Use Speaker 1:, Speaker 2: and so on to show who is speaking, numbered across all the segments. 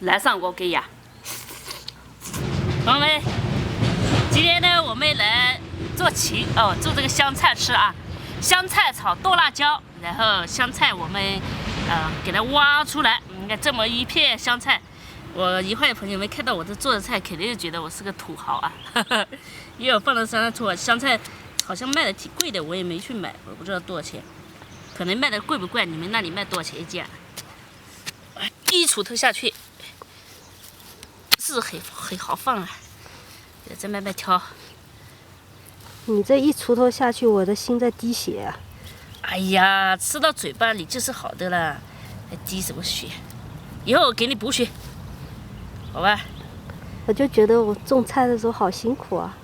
Speaker 1: 来上锅给呀。朋友们，今天呢，我们来做做这个香菜吃啊。香菜炒剁辣椒，然后香菜我们给它挖出来。你看这么一片香菜，我一会儿朋友们看到我这做的菜，肯定就觉得我是个土豪啊。因为我放了香菜醋，香菜好像卖的挺贵的，我也没去买，我不知道多少钱，可能卖的贵不贵？你们那里卖多少钱一件？一锄头下去，是很好放啊，再慢慢挑。
Speaker 2: 你这一锄头下去，我的心在滴血啊！
Speaker 1: 哎呀，吃到嘴巴里就是好的了，还滴什么血？以后我给你补血，好吧？
Speaker 2: 我就觉得我种菜的时候好辛苦啊。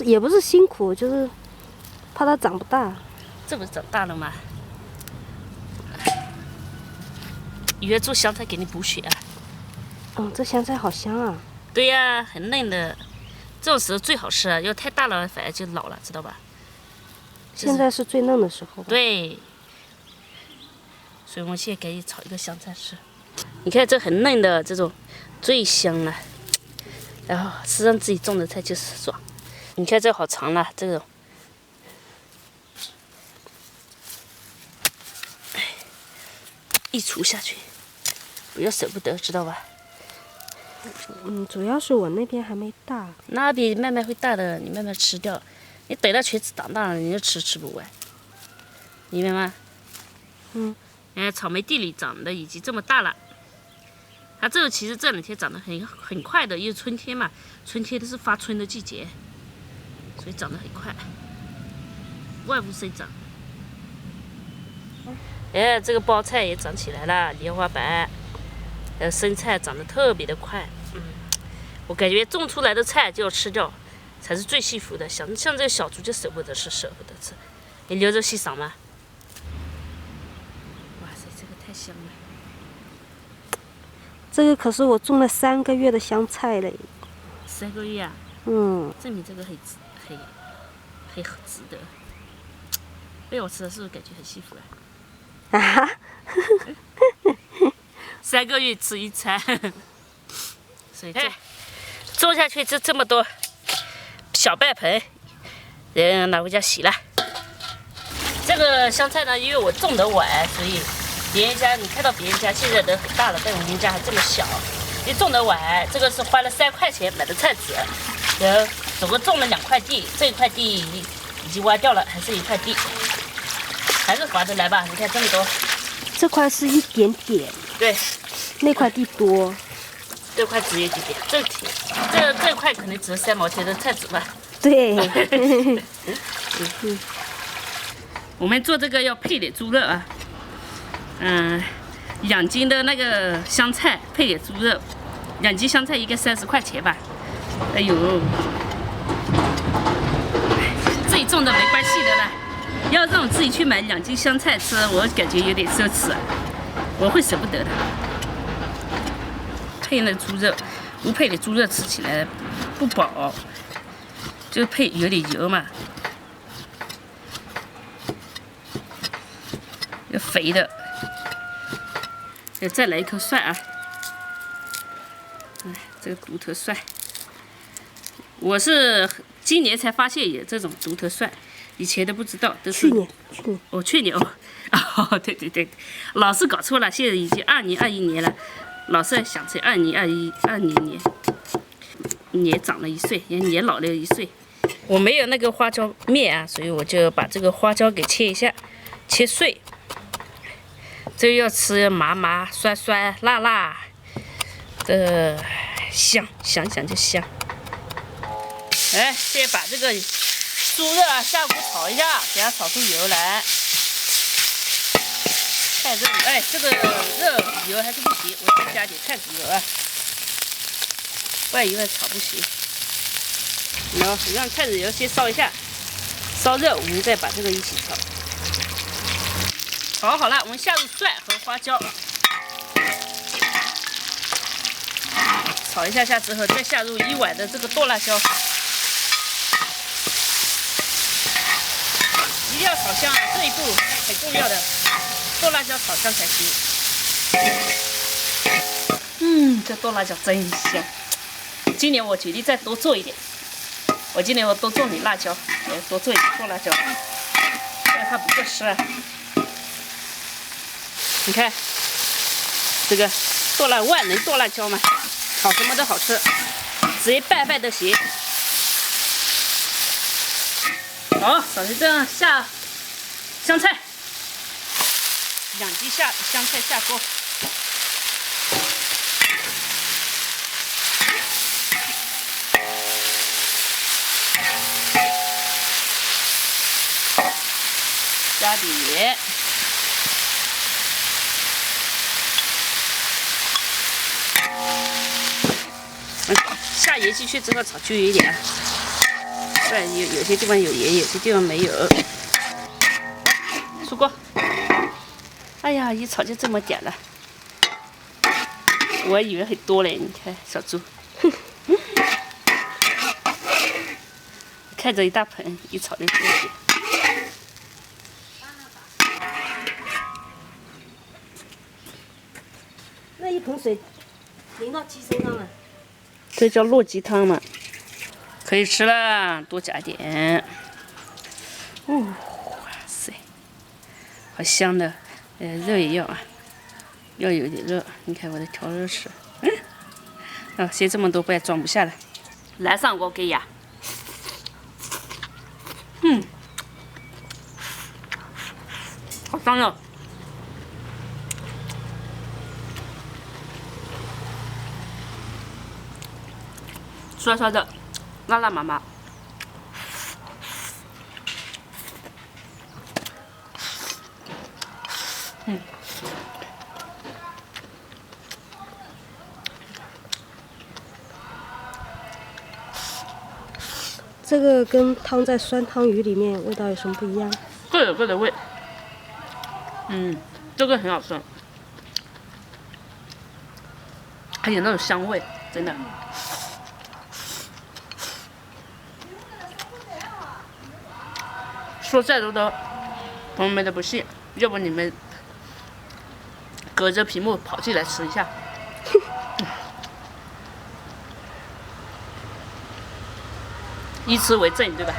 Speaker 2: 也不是辛苦，就是怕它长不大。
Speaker 1: 这不是长大了吗？以后做香菜给你补血啊。
Speaker 2: 这香菜好香啊！
Speaker 1: 对呀，很嫩的，这种时候最好吃啊。要太大了，反而就老了，知道吧？
Speaker 2: 现在是最嫩的时候。
Speaker 1: 对。所以我们现在给你炒一个香菜吃。你看这很嫩的这种，最香了。然后吃上自己种的菜就是爽。你看这好长了，这种。一锄下去，不要舍不得，知道吧？
Speaker 2: 主要是我那边还没大。
Speaker 1: 那边慢慢会大的，你慢慢吃掉。你等到全长大了，你就吃不完，明白吗？草莓地里长的已经这么大了。它这个其实这两天长得很快的，因为春天嘛，春天都是发春的季节，所以长得很快，万物生长。哎，这个包菜也长起来了，莲花白，生菜长得特别的快。我感觉种出来的菜就要吃掉，才是最幸福的。像这个小猪就舍不得吃。你留着欣赏吗？哇塞，这个太香了。
Speaker 2: 这个可是我种了3个月的香菜嘞。
Speaker 1: 3个月啊？证明这个很值得。被我吃了是不是感觉很幸福啊？3个月吃一餐，所以种下去这么多小半盆，人拿回家洗了。这个香菜呢，因为我种的晚，所以别人家你看到别人家现在都很大了，但我们家还这么小。因为种的晚，这个是花了3块钱买的菜籽，然后总共种了2块地，这一块地已经挖掉了，还剩1块地，还是划得来吧？你看这么多。
Speaker 2: 这块是一点点。对。那块地多。
Speaker 1: 这块只有一点点，这块可能值3毛钱的菜籽吧。
Speaker 2: 对。
Speaker 1: 我们做这个要配点猪肉啊。2斤的那个香菜配点猪肉，2斤香菜应该30块钱吧。哎呦，自己种的没关系的啦。要让我自己去买2斤香菜吃，我感觉有点奢侈，我会舍不得的。配那猪肉，不配点猪肉吃起来不饱，就配有点油嘛，要肥的。再来一颗蒜啊！这个独头蒜，我是今年才发现有这种独头蒜，以前都不知道，都是
Speaker 2: 去年
Speaker 1: 去年对，老是搞错了，现在已经2021年了，老是想成2020年长了1岁，年老了1岁。我没有那个花椒面啊，所以我就把这个花椒给切一下，切碎。这要吃麻酸辣的，香就香。现在把这个猪肉啊下锅炒一下，给它炒出油来。看这里，这个肉油还是不行，我再加点菜籽油啊，不然油炒不行。让菜籽油先烧一下，烧热，我们再把这个一起炒。炒好了，我们下入蒜和花椒，炒一下之后，再下入1碗的这个剁辣椒，一定要炒香啊！这一步很重要的，剁辣椒炒香才行。这剁辣椒真香。今年我决定再多做一点。我今年我多做点辣椒，我多做一点剁辣椒，这样它不够湿啊。你看，这个万能剁辣椒嘛，炒什么都好吃，直接拌饭都行。好，首先这样下香菜，2滴香菜下锅。加点下盐进去之后炒均匀一点，不然有些地方有盐，有些地方没有。出锅。哎呀，一炒就这么点了，我还以为很多嘞。你看小猪，看着一大盆，一炒就这么点。
Speaker 2: 那一盆水淋到鸡身上了。
Speaker 1: 这叫落鸡汤嘛，可以吃了，多加点。哇塞，好香的，肉也要啊，要有点肉。你看我的调肉匙，先这么多，不然装不下了。来上锅给呀，好香哦。刷刷的，辣辣麻麻。
Speaker 2: 这个跟汤在酸汤鱼里面味道有什么不一样？
Speaker 1: 各有各的味。这个很好吃，还有那种香味，真的。说再多的朋友们都不信，要不你们隔着屏幕跑进来吃一下。以吃为证，对吧？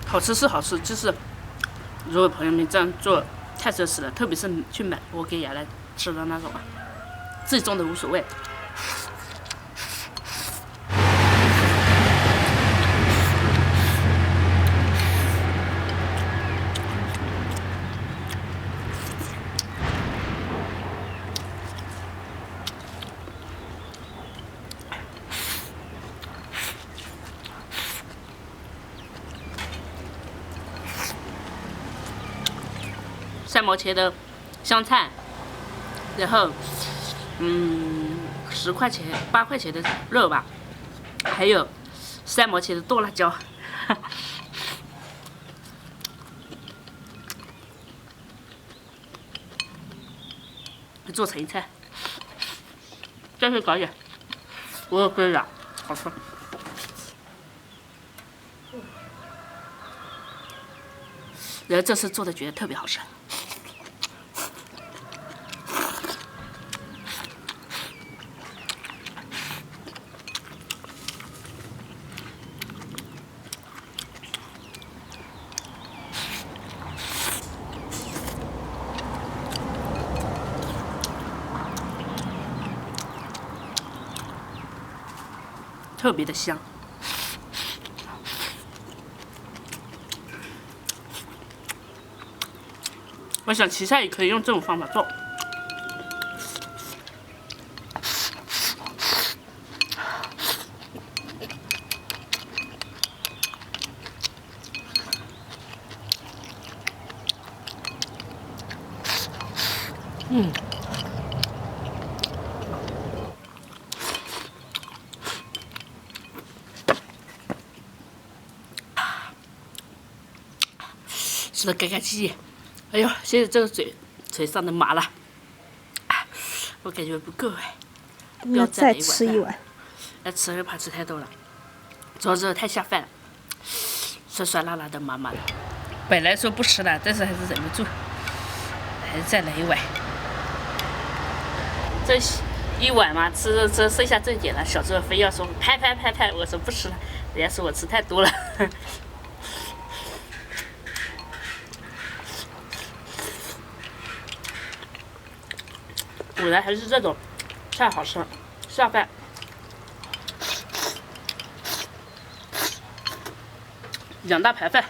Speaker 1: 好吃是好吃，就是如果朋友们这样做太奢侈了，特别是去买我给雅来吃的那种啊，自己种的无所谓。3毛钱的香菜，然后10块钱、8块钱的肉吧，还有3毛钱的剁辣椒，做成一菜，再去搞点，我有龟了，好吃。然后这次做的觉得特别好吃。特别的香。我想芹菜也可以用这种方法做。吃的干干净净。哎呦，现在这个嘴上的麻了，我感觉不够哎。不要
Speaker 2: 那再
Speaker 1: 来
Speaker 2: 吃一碗。
Speaker 1: 再吃又怕吃太多了，主要是太下饭了，酸酸辣辣的麻麻的。本来说不吃了，但是还是忍不住，还是再来一碗。这一碗嘛，吃剩下这点了。小时候非要说拍，我说不吃了，人家说我吃太多了。果然还是这种菜好吃，下饭。2大盘饭，